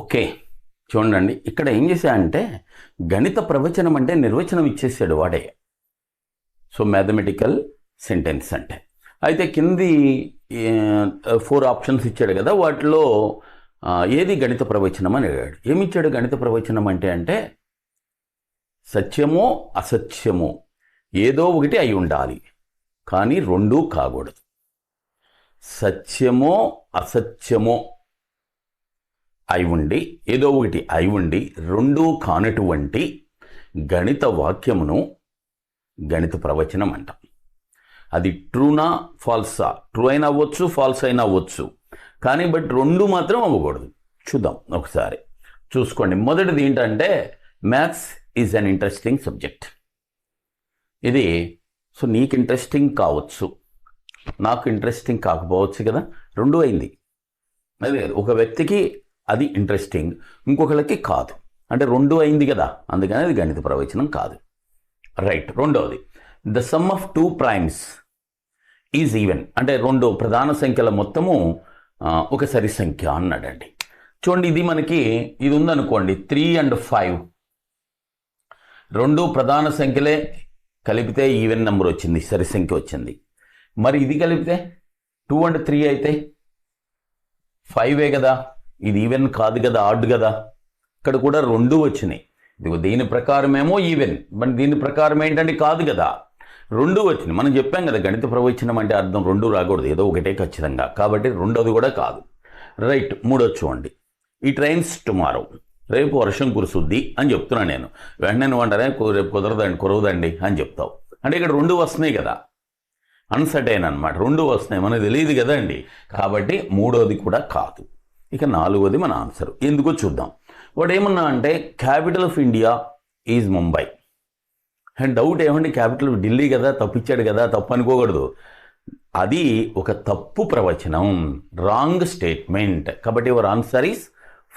Okay, చూడండి ఇక్కడ ఏం చేశాడంటే గణిత ప్రవచనం అంటే నిర్వచనం ఇచ్చేసాడు వాడే. సో మ్యాథమెటికల్ సెంటెన్స్ అంటే అయితే కింది 4 ఆప్షన్స్ ఇచ్చాడు కదా, వాటిలో ఏది గణిత ప్రవచనం అని అడిగాడు. ఏమిచ్చాడు గణిత ప్రవచనం అంటే సత్యమో అసత్యమో ఏదో ఒకటి అయి ఉండాలి, కానీ రెండూ కాకూడదు. సత్యమో అసత్యమో అయి ఉండి ఏదో ఒకటి అయి ఉండి రెండూ కానటువంటి గణిత వాక్యమును గణిత ప్రవచనం అంటాం. అది ట్రూనా ఫాల్సా, ట్రూ అయినా అవ్వచ్చు, ఫాల్స్ అయినా అవ్వచ్చు, కానీ బట్ రెండు మాత్రం అవ్వకూడదు. చూద్దాం ఒకసారి, చూసుకోండి. మొదటిది ఏంటంటే maths is an interesting subject. ఇది సో నీకు ఇంట్రెస్టింగ్ కావచ్చు, నాకు ఇంట్రెస్టింగ్ కాకపోవచ్చు కదా, రెండు అయింది. అదే ఒక వ్యక్తికి అది ఇంట్రెస్టింగ్, ఇంకొకళ్ళకి కాదు, అంటే రెండు అయింది కదా, అందుకని అది గణిత ప్రవచనం కాదు. రైట్. రెండవది the sum of 2 primes is even, అంటే రెండు ప్రధాన సంఖ్యల మొత్తము ఒక సరి సంఖ్య అన్నాడండి. చూడండి, ఇది మనకి ఇది ఉందనుకోండి 3 and 5 రెండు ప్రధాన సంఖ్యలే కలిపితే ఈవెన్ నెంబర్ వచ్చింది, సరి సంఖ్య వచ్చింది. మరి ఇది కలిపితే 2 and 3 అయితే 5 కదా, ఇది ఈవెన్ కాదు కదా, ఆడ్ కదా. ఇక్కడ కూడా రెండు వచ్చినాయి. ఇదిగో దీని ప్రకారమేమో ఈవెన్, మరి దీని ప్రకారం ఏంటంటే కాదు కదా, రెండు వచ్చినాయి. మనం చెప్పాం కదా గణిత ప్రవచనం అంటే అర్థం రెండు రాకూడదు, ఏదో ఒకటే ఖచ్చితంగా, కాబట్టి రెండోది కూడా కాదు. రైట్. మూడోది చూడండి, ఈ ట్రైన్స్ టుమారో, రేపు వర్షం కురుసుద్ది అని చెప్తున్నాను నేను. వెంటనే నువ్వు అంటారే రేపు కురవదండి అని చెప్తావు, అంటే ఇక్కడ రెండు వస్తున్నాయి కదా, అన్సర్టైన్ అనమాట, రెండు వస్తున్నాయి, మనకు తెలియదు కదా అండి, కాబట్టి మూడోది కూడా కాదు. ఇక నాలుగోది మన ఆన్సర్, ఎందుకో చూద్దాం. వాడు ఏమన్నా అంటే capital of India is Mumbai. And doubt ఏమండి, క్యాపిటల్ ఢిల్లీ కదా, తప్పిచ్చాడు కదా, తప్పు అనుకోకూడదు, అది ఒక తప్పు ప్రవచనం, రాంగ్ స్టేట్మెంట్. కాబట్టి your answer is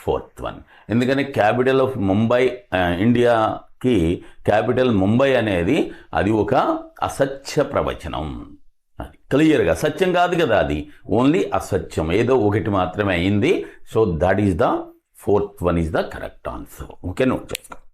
4th one. ఎందుకంటే క్యాపిటల్ ఆఫ్ ముంబై, ఇండియాకి క్యాపిటల్ ముంబై అనేది అది ఒక అసత్య ప్రవచనం. అది క్లియర్గా సత్యం కాదు కదా, అది ఓన్లీ అసత్యం, ఏదో ఒకటి మాత్రమే అయింది. So that is the 4th one is the correct answer. Okay, note చేసుకో.